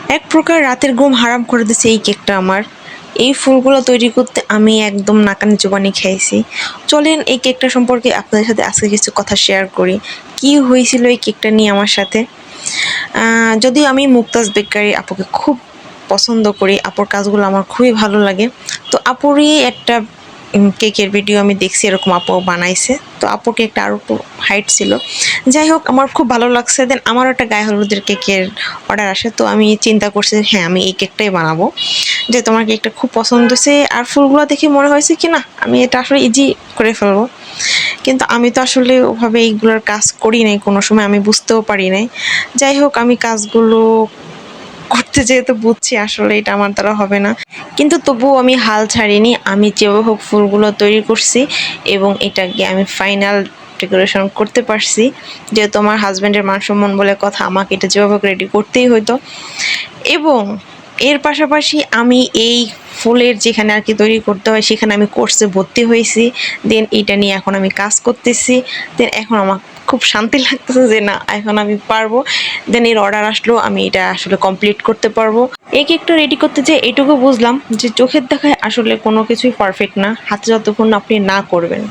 এক প্রকার রাতের ঘুম হারাম করে দিছে এই কেকটা আমার। এই ফুলগুলো তৈরি করতে আমি একদম নাকানি চুবানি খেয়েছি। চলেন এই কেকটা সম্পর্কে আপনাদের সাথে আজকে কিছু কথা শেয়ার করি। কি হয়েছিল এই কেকটা নিয়ে আমার সাথে। যদিও আমি মুক্তাজ বেকারি আপুকে খুব পছন্দ করি, আপুর কাজগুলো আমার খুবই ভালো লাগে। তো আপুরই একটা কেকের ভিডিও আমি দেখছি, এরকম আপু বানাইছে। তো আপুর কেকটা আরও একটু হাইট ছিল। যাই হোক, আমার খুব ভালো লাগছে। দেন আমারও একটা গায়ে হলুদের কেকের অর্ডার আসে। তো আমি চিন্তা করছি হ্যাঁ আমি এই কেকটাই বানাবো, যে তোমার কেকটা খুব পছন্দ হয়েছে। আর ফুলগুলো দেখে মনে হয়েছে কি না আমি এটা আসলে ইজি করে ফেলবো। কিন্তু আমি তো আসলে ওভাবে এইগুলোর কাজ করি নাই, কোনো সময় আমি বুঝতেও পারি নাই। যাই হোক, আমি কাজগুলো করতে যেহেতু বুঝছি আসলে এটা আমার দ্বারা হবে না, কিন্তু তবুও আমি হাল ছাড়িনি। আমি যেভাবে হোক ফুলগুলো তৈরি করছি এবং এটাকে আমি ফাইনাল ডেকোরেশন করতে পারছি। যেহেতু আমার হাজব্যান্ডের মান সম্মান বলে কথা, আমাকে এটা যেভাবে হোক রেডি করতেই হতো। এবং এর পাশাপাশি আমি এই ফুলের যেখানে আর কি তৈরি করতে হয় সেখানে আমি কোর্সে ভর্তি হয়েছি। দেন এটা নিয়ে এখন আমি কাজ করতেছি। দেন এখন আমার খুব শান্তি লাগতেছে যে না এখন আমি পারবো। দেন এর অর্ডার আসলো, আমি এটা আসলে কমপ্লিট করতে পারবো। এই কেকটা রেডি করতে যে এটুকু বুঝলাম যে চোখের দেখায় আসলে কোনো কিছুই পারফেক্ট না, হাতে যতক্ষণ আপনি না করবেন।